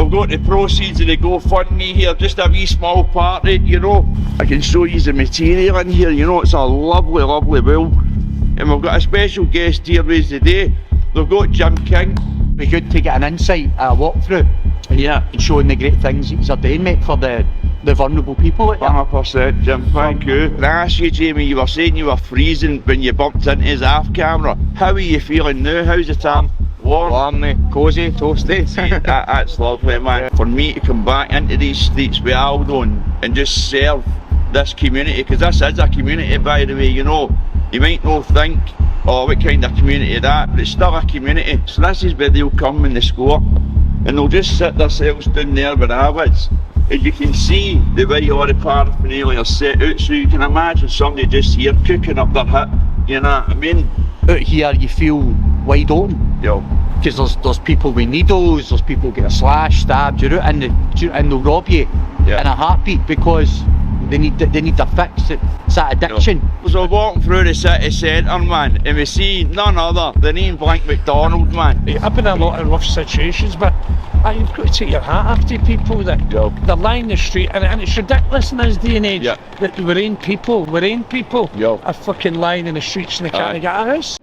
I've got the proceeds of the GoFundMe here, just a wee small part of it, you know. I can show you the material in here, you know, it's a lovely, lovely will. And we've got a special guest here with us today. We've got Jim King. Be good to get an insight, a walkthrough, and showing the great things that you're doing, mate, for the vulnerable people out there. 100%, Jim, thank you. Can I ask you, Jamie, you were saying you were freezing when you bumped into his aft camera. How are you feeling now? How's the time? Warm, cosy, toasty. That's lovely, man. For me to come back into these streets with Aldo and just serve this community, because this is a community, by the way, you know. You might not think, oh, what kind of community that, but it's still a community. So this is where they'll come when they score, and they'll just sit themselves down there where I was. As you can see, the way all the paraphernalia is set out, so you can imagine somebody just here cooking up their hut, you know what I mean? Out here you feel wide open. Yeah. Because there's people with needles, there's people get slashed, stabbed, you're out and they'll rob you in a heartbeat because they need their fix. It's that addiction. Yeah. So walking through the city centre, man, and we see none other than Ian Blank McDonald, man. I've been in a lot of rough situations, but you've got to take your hat off to people that they're lying in the street, and it's ridiculous in this day and age that we're in people are fucking lying in the streets and they can't get a house.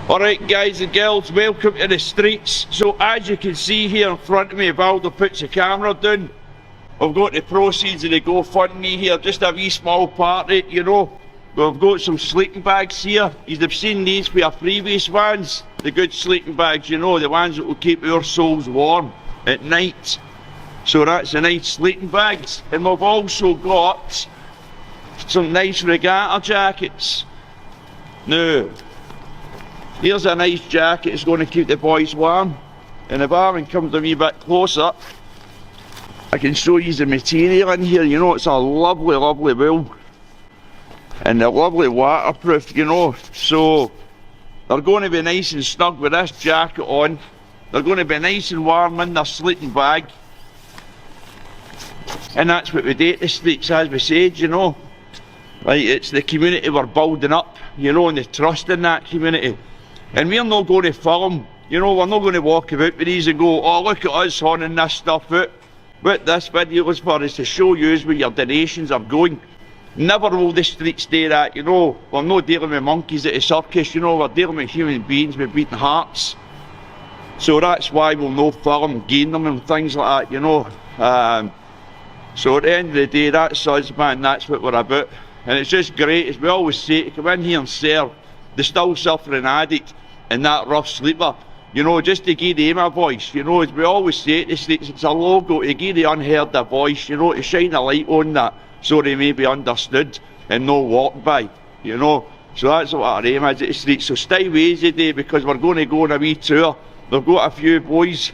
Alright guys and girls, welcome to the streets. So as you can see here in front of me, if Aldo puts the camera down, I've got the proceeds of the GoFundMe here, just a wee small part of it, you know. We've got some sleeping bags here. You'd have seen these for our previous ones, the good sleeping bags, you know, the ones that will keep our souls warm at night. So that's the nice sleeping bags. And we've also got some nice regatta jackets. Now, here's a nice jacket, it's going to keep the boys warm. And if Aaron comes a wee bit closer, I can show you the material in here, you know, it's a lovely, lovely wool. And they're lovely waterproof, you know, so they're going to be nice and snug with this jacket on. They're going to be nice and warm in their sleeping bag. And that's what we do at the streets, as we said, you know. Right, it's the community we're building up, you know, and the trust in that community. And we're not going to film, you know, we're not going to walk about with these and go, oh, look at us horning this stuff out. What this video is for is to show you where your donations are going. Never will the streets do that, you know. We're not dealing with monkeys at a circus, you know, we're dealing with human beings with beating hearts. So that's why we'll not film, gain them and things like that, you know. So at the end of the day, that's us, man, that's what we're about. And it's just great, as we always say, to come in here and serve the still suffering addict and that rough sleeper, you know, just to give them a voice, you know, as we always say at the streets, it's a logo to give the unheard a voice, you know, to shine a light on that so they may be understood and not walked by, you know. So that's what our aim is at the streets. So stay with us today because we're going to go on a wee tour. We've got a few boys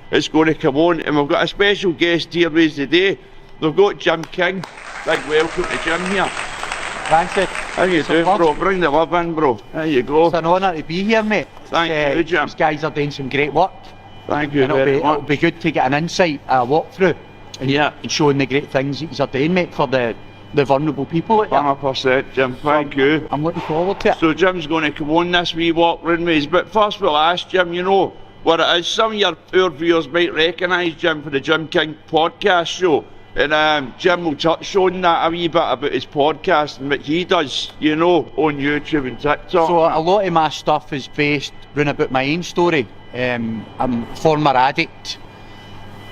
that's going to come on, and we've got a special guest here with us today. We've got Jim King. Big welcome to Jim here. Thanks, Ed. How you doing, bro? Bring the love in, bro. There you go. It's an honour to be here, mate. Thank you, Jim. These guys are doing some great work. Thank you and it'll be good to get an insight, a walkthrough, and showing the great things that you're doing, mate, for the vulnerable people out there. 100%, Jim. Thank you. I'm looking forward to it. So Jim's going to come on this wee walk round with us, but first we'll ask Jim, you know, what it is. Some of our viewers might recognise Jim for the Jim King podcast show. And Jim will touch on that a wee bit about his podcast and what he does, you know, on YouTube and TikTok. So a lot of my stuff is based round about my own story. I'm a former addict,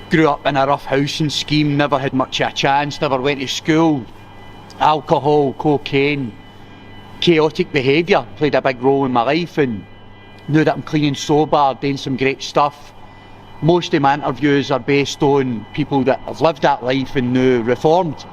grew up in a rough housing scheme, never had much of a chance, never went to school. Alcohol, cocaine, chaotic behaviour played a big role in my life, and now that I'm clean and sober, doing some great stuff. Most of my interviews are based on people that have lived that life and now reformed.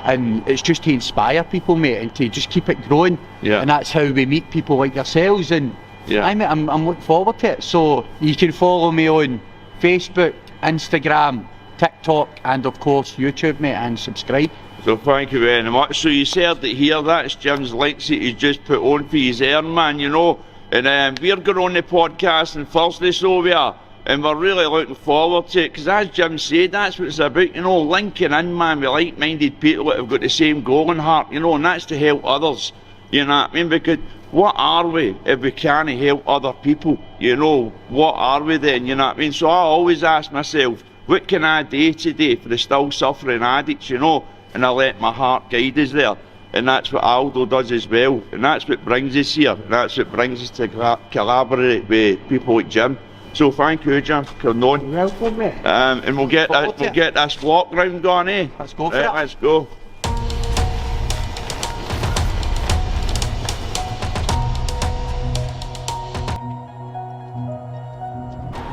And it's just to inspire people, mate, and to just keep it growing. Yeah. And that's how we meet people like yourselves. And I'm looking forward to it. So you can follow me on Facebook, Instagram, TikTok, and of course YouTube, mate, and subscribe. So thank you very much. So you said that here, that's Jim's links that he's just put on for his man, you know. And we're going on the podcast on Thursday, so we are. and we're really looking forward to it, because as Jim said, that's what it's about, you know, linking in, man, with like-minded people that have got the same goal in heart, you know, and that's to help others, you know what I mean, because what are we if we can't help other people, you know, what are we then, you know what I mean? So I always ask myself, what can I do today for the still suffering addicts, you know, and I let my heart guide us there. And that's what Aldo does as well, and that's what brings us here, and that's what brings us to collaborate with people like Jim. So thank you, Jim, for coming on. You're welcome, mate. And we'll get this walk round going, eh? Let's go for it. Let's go.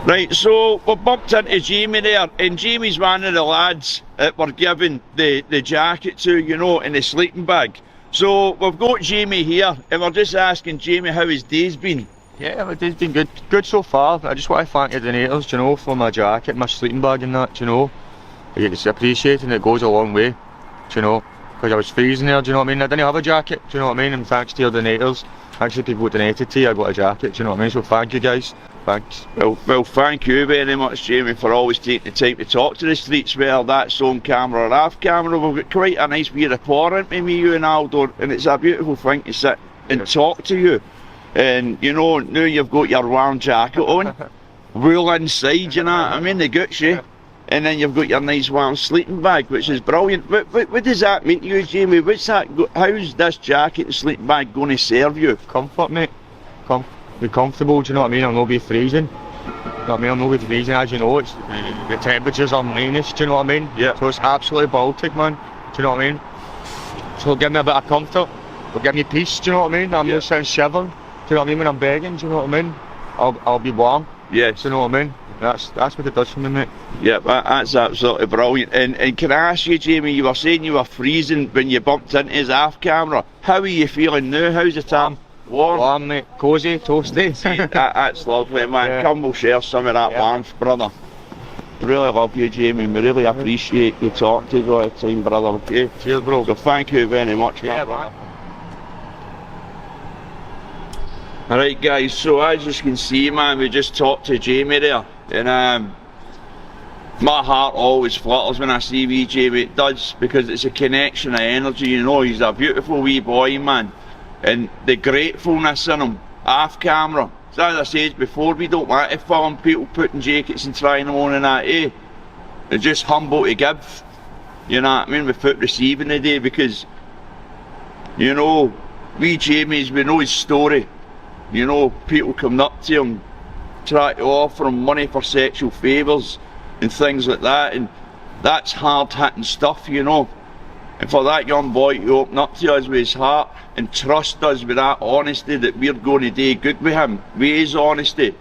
Right, so we bumped into Jamie there, and Jamie's one of the lads that we're giving the jacket to, you know, and the sleeping bag. So we've got Jamie here, and we're just asking Jamie how his day's been. Yeah, it's been good so far. I just want to thank the donators, you know, for my jacket, my sleeping bag and that, you know. It's appreciated and it goes a long way, you know, because I was freezing there, do you know what I mean? I didn't have a jacket, do you know what I mean? And thanks to your donators, thanks to the people who donated to you, I got a jacket, do you know what I mean? So thank you guys. Thanks. Well, thank you very much, Jamie, for always taking the time to talk to the streets, whether that's on camera or off camera. We've got quite a nice wee rapport, haven't we, you and Aldo, and it's a beautiful thing to sit and talk to you. And, you know, now you've got your warm jacket on, wool inside, you know what I mean, the Gucci, and then you've got your nice warm sleeping bag, which is brilliant. What does that mean to you, Jamie? How's this jacket and sleeping bag going to serve you? Comfort, mate. Be comfortable, do you know what I mean? I'll not be freezing. Do you know what I mean? I'll not be freezing, as you know, it's the temperatures are minus, do you know what I mean? Yeah. So it's absolutely Baltic, man. Do you know what I mean? So it'll give me a bit of comfort. It'll give me peace, do you know what I mean? I'm not saying shivering. Do you know what I mean? When I'm begging, do you know what I mean? I'll be warm. Yes. Do you know what I mean? That's what it does for me, mate. Yeah, that's absolutely brilliant. And can I ask you, Jamie, you were saying you were freezing when you bumped into his off camera. How are you feeling now? How's the time? Warm, mate. Cosy, toasty. That's lovely, man. Yeah. Come, we'll share some of that warmth, brother. Really love you, Jamie. We really appreciate you talking to us all the time, brother. Okay? Cheers, bro. So thank you very much, Yeah, man. Alright guys, so as you can see, man, we just talked to Jamie there, and my heart always flutters when I see wee Jamie. It does, because it's a connection of energy, you know. He's a beautiful wee boy, man, and the gratefulness in him off camera. So as I said before, we don't want to film people putting jackets and trying them on and that, eh? It's just humble to give, you know what I mean, without receiving the day, because, you know, wee Jamie's, we know his story. You know, people coming up to him, try to offer him money for sexual favours and things like that, and that's hard hitting stuff, you know. And for that young boy to open up to us with his heart and trust us with that honesty that we're going to do good with him, with his honesty,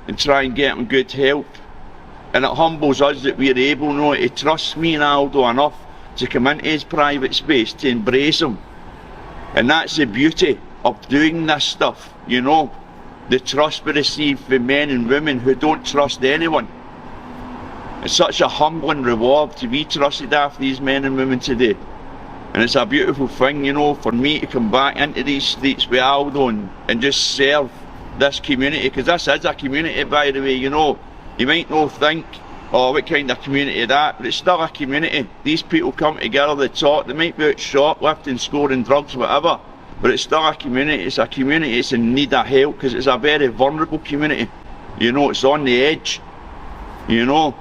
and try and get him good help. And it humbles us that we're able, you know, to trust me and Aldo enough to come into his private space to embrace him. And that's the beauty of doing this stuff, you know. The trust we receive from men and women who don't trust anyone. It's such a humbling reward to be trusted after these men and women today. And it's a beautiful thing, you know, for me to come back into these streets with Aldo and just serve this community, because this is a community, by the way, you know. You might not think, oh, what kind of community is that, but it's still a community. These people come together, they talk, they might be out shoplifting, scoring drugs, whatever, but it's still a community. It's a community that's in need of help, because it's a very vulnerable community. You know, it's on the edge, you know.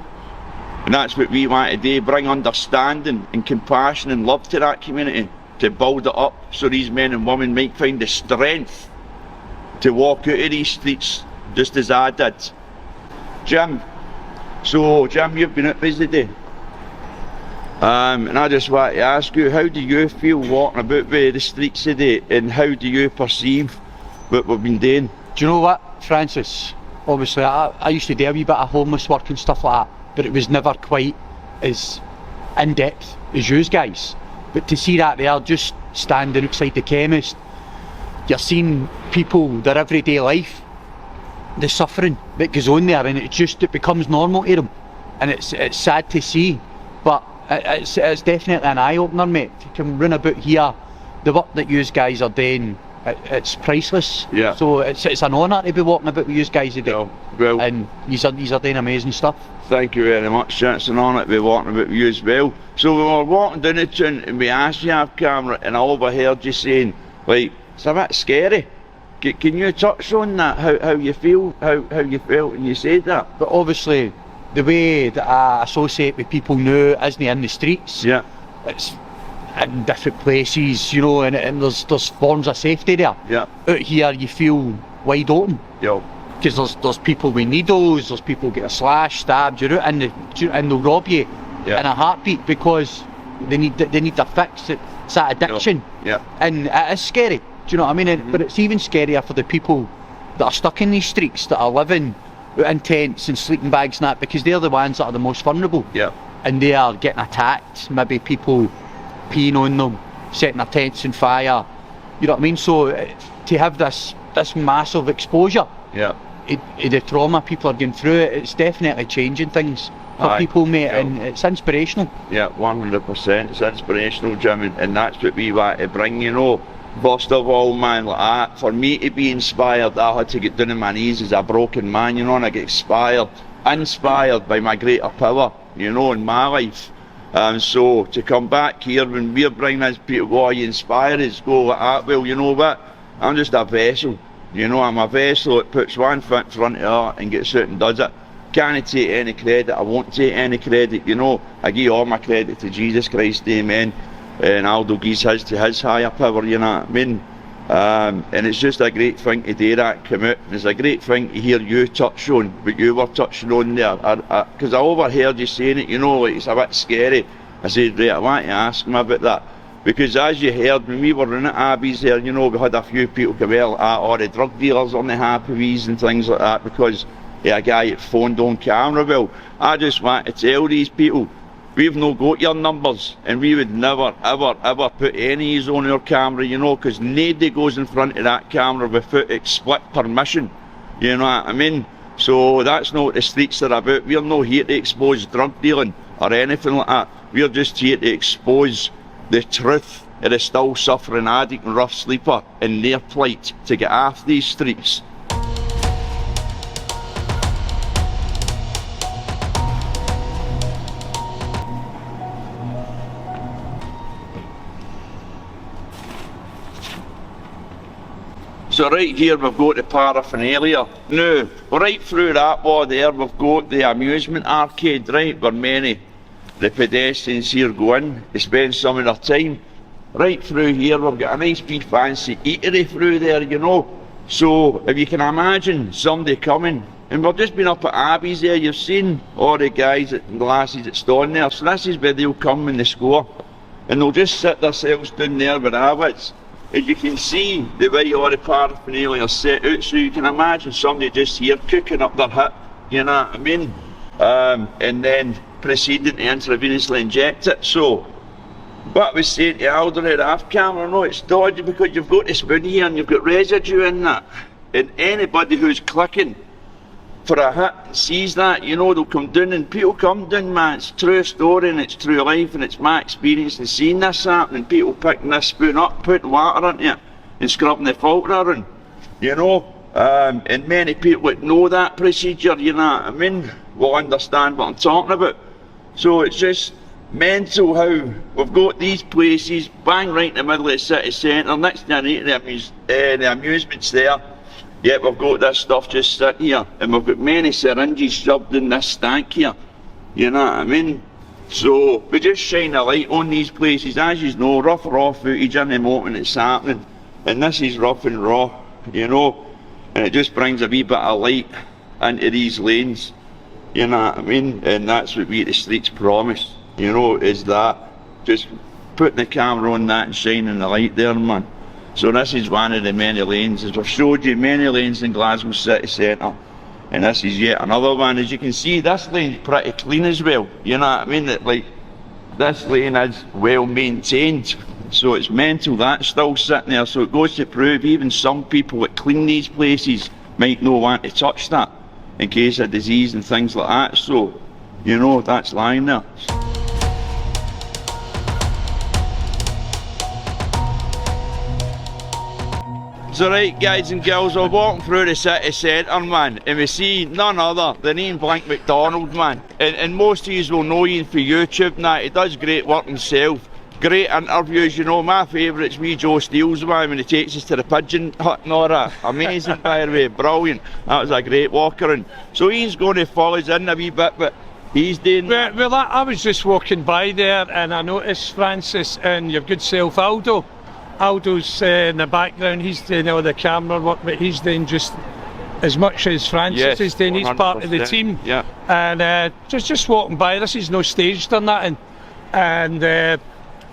And that's what we want to do, bring understanding and compassion and love to that community, to build it up so these men and women might find the strength to walk out of these streets, just as I did. Jim, you've been out busy day. And I just want to ask you, how do you feel walking about the streets today, and how do you perceive what we've been doing? Do you know what, Francis? Obviously, I used to do a wee bit of homeless work and stuff like that, but it was never quite as in-depth as you guys. But to see that there, just standing outside the chemist, you're seeing people, their everyday life, the suffering that goes on there, and it becomes normal to them. And it's sad to see, but it's definitely an eye-opener, mate. To come run about here, the work that you guys are doing, it's priceless. Yeah. So it's an honour to be walking about with you guys today. Yeah. Well, and you're doing amazing stuff. thank you very much. It's an honour to be walking about with you as well. So we were walking down the tune and we asked you off camera, and I overheard you saying, like, it's a bit scary. Can you touch on that? How you feel? How you felt when you said that? But obviously, the way that I associate with people now isn't in the streets. Yeah. It's in different places, you know, and there's forms of safety there. Yeah. Out here, you feel wide open. Yeah. Because there's people with needles, there's people get slashed, stabbed, you're out and they'll rob you in a heartbeat because they need a fix. It's that addiction. Yeah. And it is scary. Do you know what I mean? But it's even scarier for the people that are stuck in these streets, that are living out in tents and sleeping bags and that, because they're the ones that are the most vulnerable. Yeah. And they are getting attacked. Maybe people peeing on them, setting their tents on fire. You know what I mean? So to have this massive exposure. Yeah. The trauma people are going through, it's definitely changing things for people, mate, and it's inspirational. Yeah, 100%. It's inspirational, Jim, and that's what we want to bring, you know. First of all, man, like that, for me to be inspired, I had to get down on my knees as a broken man, you know, and I get inspired by my greater power, you know, in my life. So to come back here when we're bringing these people, why you inspire us, go like that, well, you know what, I'm just a vessel. You know, I'm a vessel that puts one foot in front of her and gets out and does it. Can't take any credit, I won't take any credit, you know. I give all my credit to Jesus Christ, amen. And Aldo gives his to his higher power, you know what I mean. And it's just a great thing to do that, come out. And it's a great thing to hear you touch on what you were touching on there. Because I overheard you saying it, you know, like it's a bit scary. I said, right, I want to ask him about that. Because as you heard, when we were in at Abbey's there, you know, we had a few people come out, all the drug dealers on the happy wheeze and things like that, because a guy that phoned on camera. Well, I just want to tell these people, we've no got your numbers, and we would never, ever put any of these on our camera, you know, because nobody goes in front of that camera without explicit permission, you know what I mean? So that's not what the streets are about. We're not here to expose drug dealing or anything like that. We're just here to expose the truth of the still suffering addict and rough sleeper and their plight to get off these streets. So right here we've got the paraphernalia. Now, right through that wall there we've got the amusement arcade, right, where many the pedestrians here go in to spend some of their time. Right through here we've got a nice big fancy eatery through there, you know. So if you can imagine somebody coming, and we've just been up at Abbey's there, you've seen all the guys and glasses that stand there. So this is where they'll come when they score, and they'll just sit themselves down there with habits. As you can see the way all the paraphernalia are set out, so you can imagine somebody just here cooking up their hit, you know what I mean? And then proceeding to intravenously inject it. So what I was saying to Aldo at off camera, no, it's dodgy because you've got the spoon here and you've got residue in that, and anybody who's clicking for a hit and sees that, you know, they'll come down, and people come down, man. It's true story and it's true life, and it's my experience and seeing this happening. People picking this spoon up, putting water into it and scrubbing the filter, and you know, and many people that know that procedure, you know what I mean, will understand what I'm talking about. So it's just mental how we've got these places bang right in the middle of the city centre, next to the amusements there. Yet we've got this stuff just sitting here, and we've got many syringes shoved in this stank here, you know what I mean? So we just shine a light on these places. As you know, rough raw footage in the moment it's happening, and this is rough and raw, you know, and it just brings a wee bit of light into these lanes, you know what I mean? And that's what we at the streets promise, you know, is that, just putting the camera on that and shining the light there, man. So this is one of the many lanes, as I've showed you, many lanes in Glasgow city centre, and this is yet another one. As you can see, this lane's pretty clean as well, you know what I mean? That, like, this lane is well maintained, so it's mental that's still sitting there. So it goes to prove even some people that clean these places might not want to touch that in case of disease and things like that. So, you know, that's lying there. So right, guys and girls, we're walking through the city centre, man, and we see none other than Ian Blank McDonald, man. And most of you will know Ian for YouTube and that. He does great work himself. Great interviews, you know. My favourite's wee Joe Steele's, man, when he takes us to the pigeon hut and all that. Amazing, by the way, brilliant. That was a great walk around. So Ian's going to follow us in a wee bit, but he's doing... Well, I was just walking by there and I noticed Francis and your good self Aldo. Aldo's in the background, he's doing all the camera work, but he's doing just as much as Francis is doing. He's part of the team. Yeah. And just walking by, this is no staged or nothing. And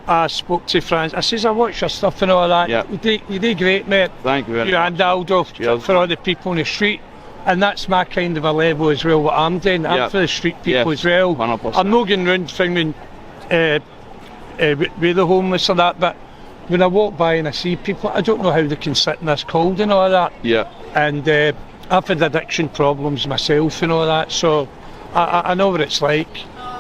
I spoke to Francis. I says, I watch your stuff and all that. Yeah. You do great, mate. Thank you very You much. and Aldo, Cheers. for all the people on the street. And that's my kind of a level as well, what I'm doing. I'm for the street people as well. 100%. I'm not going round filming with the homeless or that, but when I walk by and I see people, I don't know how they can sit in this cold and all that. Yeah. And I've had addiction problems myself and all that, so I know what it's like.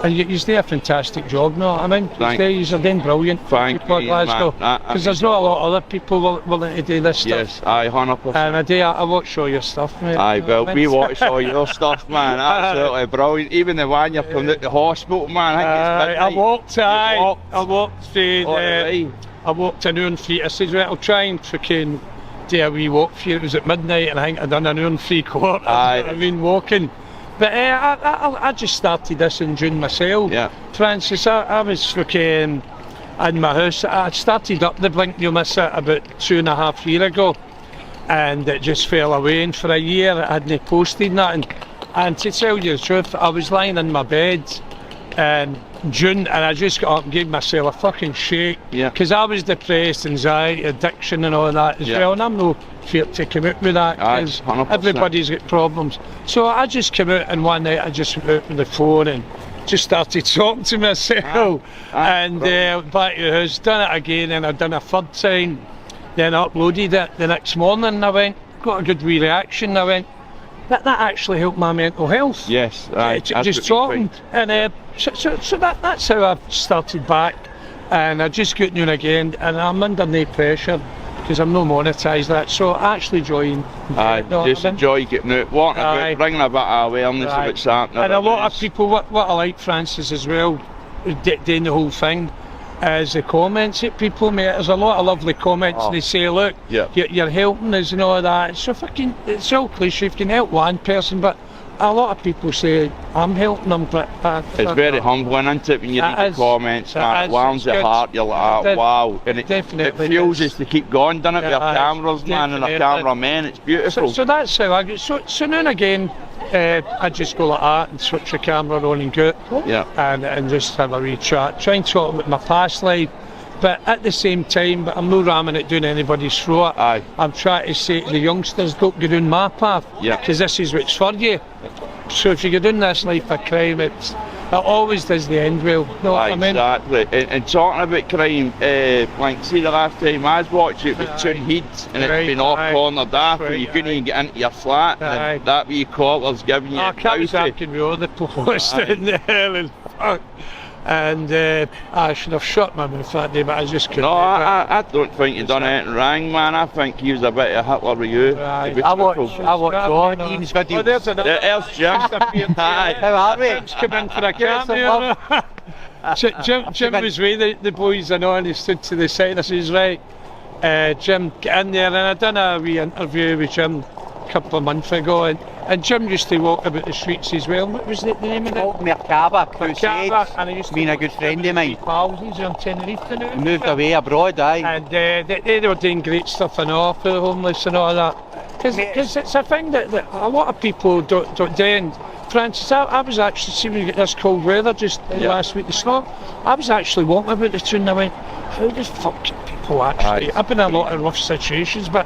And you do a fantastic job, no? I mean, you're doing brilliant. Thank people you, at Glasgow. Because there's not a lot of other people willing to do this stuff. Yes, aye, 100%. And I watch all your stuff, mate. Aye, well, we watch all your stuff, man. Absolutely brilliant. Even the one you're coming out the hospital, man. I walked through. Right. I walked an hour and three. I said, right, I'll try and freaking do a wee walk for you. It was at midnight, and I think I'd done an hour and 3/4. I've been walking. But I just started this in June myself. Yeah. Francis, I was freaking in my house. I started up the Blink You'll Miss It about 2.5 years ago, and it just fell away. And for a year, I hadn't posted nothing. And to tell you the truth, I was lying in my bed in June, and I just got up and gave myself a fucking shake. Yeah. Because I was depressed, anxiety, addiction, and all that as well. And I'm no fear to come out with that, because everybody's got problems. So I just came out, and one night I just went out with the phone and just started talking to myself. And back to the house, done it again, and I'd done a third time. Then I uploaded it the next morning, and I went, got a good wee reaction. I went, that actually helped my mental health. Yes, just talking. And so that's how I've started back. And I just got new again, and I'm under no pressure because I'm not monetised that. So I actually enjoy. Enjoy getting out, walking about, bringing a bit of awareness of what's happening. And a lot of people, what I like, Francis, as well, doing the whole thing, is the comments that people make. There's a lot of lovely comments, and they say, look, you're helping us and all that. So fucking, it's all cliche, you can help one person, but a lot of people say, I'm helping them. But it's very humbling, isn't it, when you read the comments, man, it warms your heart, you're like, wow. And it fuels us to keep going, doesn't it, with our cameras, man, and our cameramen, it's beautiful. So that's how I get, so now and again, I just go like that and switch the camera on and go and just have a wee chat, try and talk about my past life, but at the same time, I'm not ramming it down anybody's throat. I'm trying to say to the youngsters, don't go down my path, because this is what's for you. So if you go down this life of crime, it always does the end well. Know what I mean? Exactly. And talking about crime, like, see, the last time I was watching it was Toon Heed, and it's been off cornered after you couldn't even get into your flat, and that wee caller's giving you I was acting with all the post in the hell and fuck. And I should have shut my mouth that day, but I just couldn't. No, I don't think you've done anything wrong, man. I think he was a bit of a Hitler with you. I watched all Ian's videos. Oh, there's Jim. How are we? Jim's come in for a cameo. Jim was with the boys, I know, and he stood to the side. I says, right, Jim, get in there. And I done a wee interview with Jim a couple of months ago, and Jim used to walk about the streets as well. What was the name of it? Merkaba Crusades. And I used to been a good friend of mine. Pals, he's on Tenerife now. He moved away abroad, And they were doing great stuff and all for the homeless and all that. Because it's a thing that a lot of people don't do. And Francis, I was actually, see when we get this cold weather just last week, the snow, I was actually walking about the tune and I went, how the fuck can people actually, I've been in a lot of rough situations, but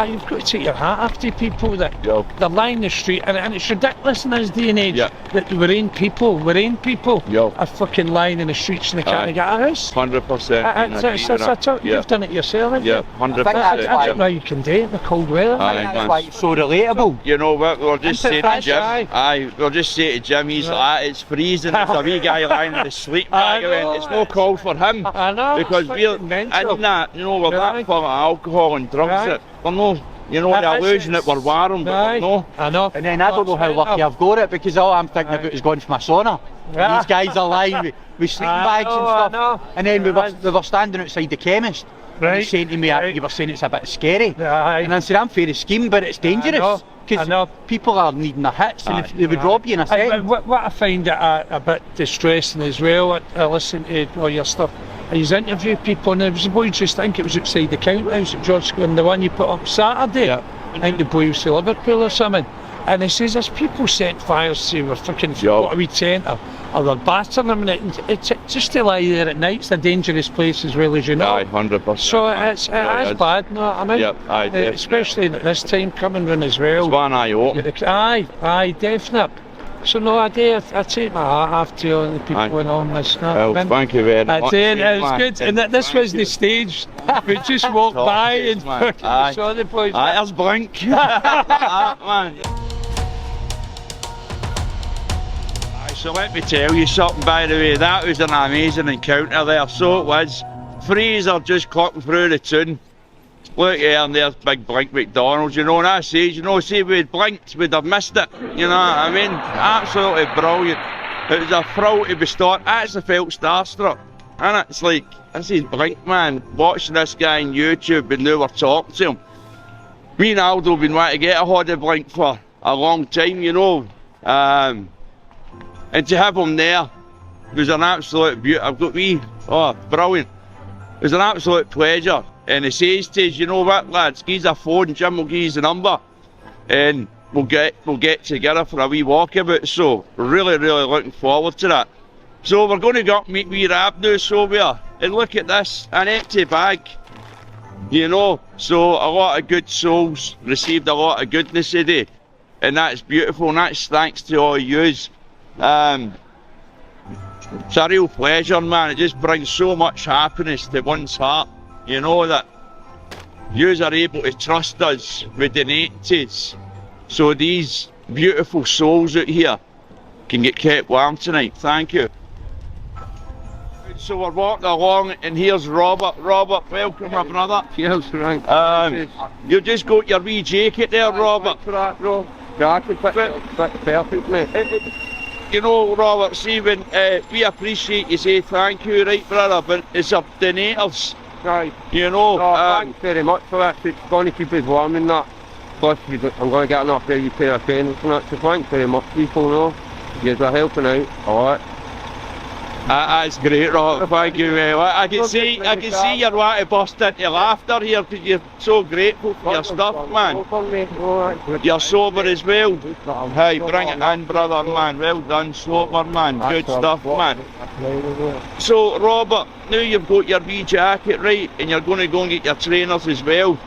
you've got to take your hat off to people that they're lying in the street, and it's ridiculous in this day and age that we're in people are fucking lying in the streets and they can't get a house. 100%. You've done it yourself, haven't you? 100%. I don't know you can do it in the cold weather. That's why it's so relatable. You know what, we'll just say to Jim, we'll just say to Jim, he's like, it's freezing, it's a wee guy lying in the sleep bag, it's no call for him. I know. Because we're in that, we're that full of alcohol and drugs that we're no, you know, the illusion that we're warm, but we're no. I know. And then I don't know how lucky I've got it, because all I'm thinking about is going for my sauna. Yeah. These guys are lying with sleeping bags and stuff. And then we were standing outside the chemist. And Right. he's saying to me, you were saying it's a bit scary. Aye. And I said, I'm fair scheme, but it's dangerous. I know. People are needing their hits, and if they would rob you in a second. What I find it a bit distressing as well, I listen to all your stuff. I used to interview people, and there was a boy, just think it was outside the count house at George Square, and the one you put up Saturday. Yeah. I think the boy was to Liverpool or something. And he says there's people set fires to our fucking what a wee tent or they're battering them, and it's just to lie there at night. It's a dangerous place as well, as you know. Aye, 100%. So it's bad, no, I mean, Yep, aye, especially at this time coming round as well. It's one eye open. Aye, definite. So no, I take my hat off to all the people going on this. Well, thank you very much. It was good, and this was the stage. We just walked by and fucking saw the boys. Aye, there's Blink. Man. So let me tell you something, by the way, that was an amazing encounter there, so it was. Fraser just clocking through the tune. Look here, and there's big Blink McDonald's, you know, and I says, you know, see if we'd blinked, we'd have missed it, you know what I mean? Absolutely brilliant. It was a thrill to be started. I actually felt starstruck, and it's like, this is Blink, man, watching this guy on YouTube, and now we're talking to him. Me and Aldo have been wanting to get a hold of Blink for a long time, you know. And to have him there was an absolute beauty. I've got brilliant. It was an absolute pleasure. And he says to us, you know what, lads, give us a phone, Jim will give us the number, and we'll get together for a wee walkabout. So really looking forward to that. So we're going to go up and meet wee Rab now, so we are. And look at this, an empty bag. You know, so a lot of good souls received a lot of goodness today. And that's beautiful, and that's thanks to all yous. It's a real pleasure, man. It just brings so much happiness to one's heart. You know that yous are able to trust us with donating to us, so these beautiful souls out here can get kept warm tonight. Thank you. So we're walking along, and here's Robert. Robert, welcome, my brother. Cheers, Frank. You just got your wee jacket there, Robert. For that, bro. Jacket, perfect, mate. You know, Robert, see, when we appreciate you say thank you, right, brother, but it's our donators. Aye. You know, thanks very much for that. It's going to keep us warm and that. Plus, I'm going to get enough for you pair of trainers and that. So thanks very much, people. You know, you're helping out a lot. That's great, Robert. Thank you. I can see you're wanting to burst into laughter here because you're so grateful for your stuff, man. You're sober as well. Hey, bring it in, brother, man. Well done, sober, man. Good stuff, man. So, Robert, now you've got your wee jacket, right, and you're going to go and get your trainers as well.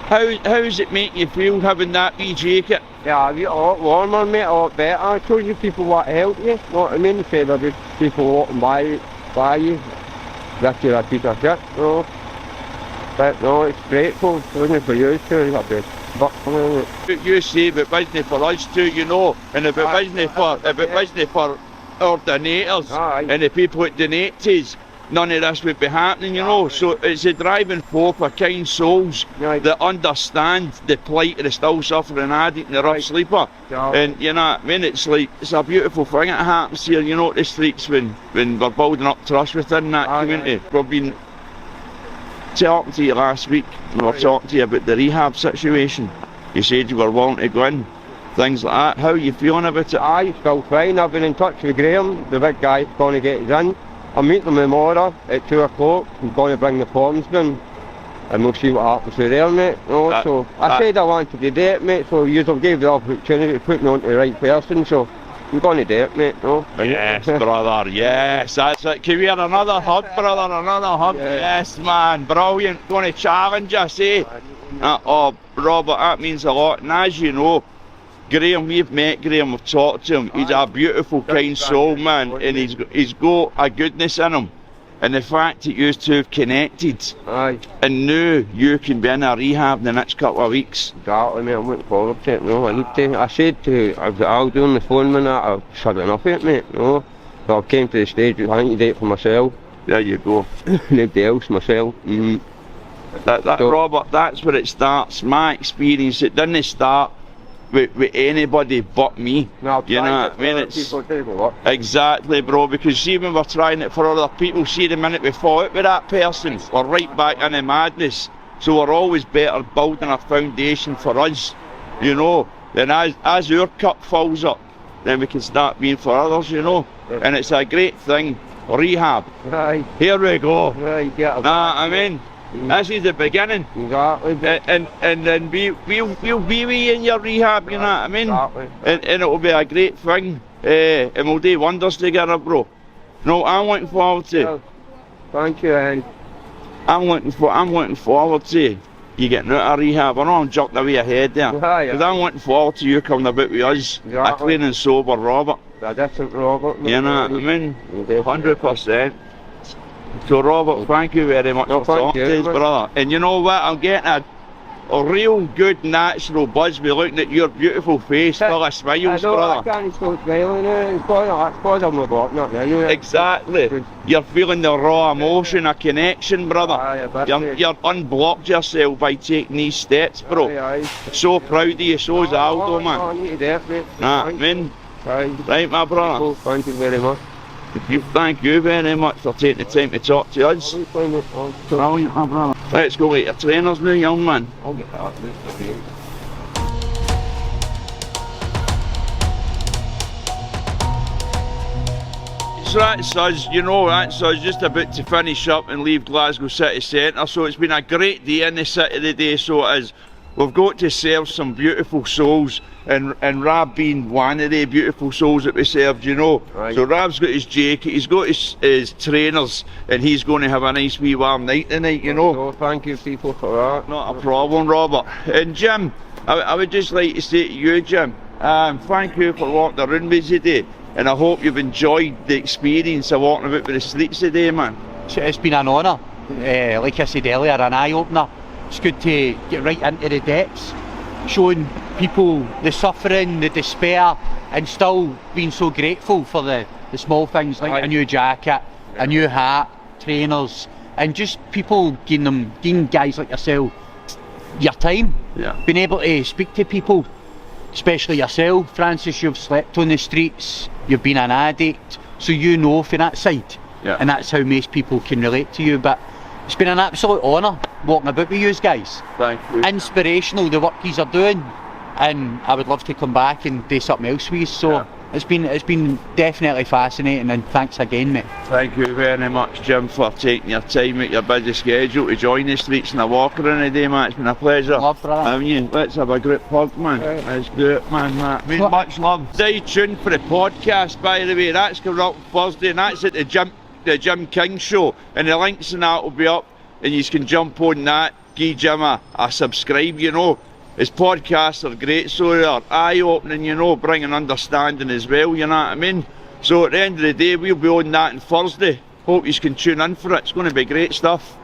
How's it make you feel having that wee jacket? Yeah, I get a lot warmer, mate, a lot better. I told you people want to help you, you know what I mean? Instead of just people walking by you, that's your piece of shit, you know. But no, it's grateful, it wasn't for you too, it's a bit buck. You say, but it wasn't for us too, you know, and if it wasn't for our donators and the people that donate to us, none of this would be happening, you know. So it's a driving force for kind souls that understand the plight of the still suffering addict and the rough sleeper. And you know what I mean, it's like, it's a beautiful thing that happens here, you know, at the streets when we're building up trust within that community. We've been talking to you last week, we were talking to you about the rehab situation. You said you were willing to go in, things like that. How are you feeling about it? Aye, still fine. I've been in touch with Graham, the big guy that's going to get us in. I'm meeting him tomorrow at 2 o'clock. He's going to bring the forms down, and we'll see what happens with there, mate. You know, so I said I wanted to do it, mate, so you gave the opportunity to put me on to the right person, so I'm going to do it, mate. You know? Yes, brother, yes, that's it. Can we have another hug, brother, another hug? Yes, man, brilliant. Going to challenge us, eh? Oh, Robert, that means a lot. And as you know, Graham, we've met Graham, we've talked to him. He's a beautiful, kind soul, man, and he's got a goodness in him. And the fact that you two have connected, and now you can be in a rehab in the next couple of weeks. Exactly, mate, I'm looking forward to it, you know. I need to. I said to Aldo on the phone, man, I've had enough of it, mate, you know. But I've came to the stage, I need to do it for myself. There you go. Nobody else, myself. Robert, that's where it starts. My experience, it didn't start with anybody but me. No, you know what I mean? It's exactly, bro. Because see, when we're trying it for other people, see the minute we fall out with that person, we're right back into madness. So we're always better building a foundation for us, you know. Then as our cup fills up, then we can start being for others, you know. And it's a great thing. Rehab. Right. Here we go. Right, get I mean, this is the beginning. Exactly. And then we'll be with you in your rehab, you know what I mean? Exactly. And it'll be a great thing. And we'll do wonders together, bro. No, I'm looking forward to. Well, thank you, and I'm looking forward to you getting out of rehab. I know I'm jumping away ahead there. Because I'm looking forward to you coming about with us. Exactly. A clean and sober Robert. a different Robert. You know what I mean? 100%. So Robert, thank you very much for talking to us, brother. And you know what? I'm getting a real good natural buzz by looking at your beautiful face full of smiles, brother. I can't stop smiling. It's because I'm not walking up now. Exactly. You're feeling the raw emotion, a connection, brother. You're unblocked yourself by taking these steps, bro. So proud of you, so is Aldo, man. Nah, man. Right, my brother. Thank you very much. Thank you very much for taking the time to talk to us. Brilliant, my brother. Let's go get your trainers now, young man. I'll get that. So that's us, you know, that's us just about to finish up and leave Glasgow city centre. So it's been a great day in the city today, so it is. We've got to serve some beautiful souls, and Rab being one of the beautiful souls that we served, you know. Right. So Rab's got his jacket, he's got his trainers, and he's going to have a nice wee warm night tonight, you know. So thank you people for that. Not a problem, Robert. And Jim, I would just like to say to you, Jim, thank you for walking around me today, and I hope you've enjoyed the experience of walking about with the streets today, man. It's been an honour, like I said earlier, an eye-opener. It's good to get right into the depths, showing people the suffering, the despair, and still being so grateful for the small things like a new jacket, a new hat, trainers, and just people giving guys like yourself your time. Yeah. Being able to speak to people, especially yourself, Francis, you've slept on the streets, you've been an addict, so you know from that side. Yeah. And that's how most people can relate to you. But it's been an absolute honour walking about with you guys. Thank you. Inspirational, the work yous are doing, and I would love to come back and do something else with you. So yeah. It's been definitely fascinating, and thanks again, mate. Thank you very much, Jim, for taking your time out your busy schedule to join the streets and a walk around today, man. It's been a pleasure. Love, brother. Having you. Let's have a great plug, man. Right. Let's do it, man. Much love. Stay tuned for the podcast, by the way. That's coming up Thursday, and that's at the Jim King Show, and the links and that will be up, and you can jump on that, give Jim a subscribe, you know. His podcasts are great, so they're eye-opening, you know, bringing understanding as well, you know what I mean. So at the end of the day, we'll be on that on Thursday. Hope you can tune in for it, it's going to be great stuff.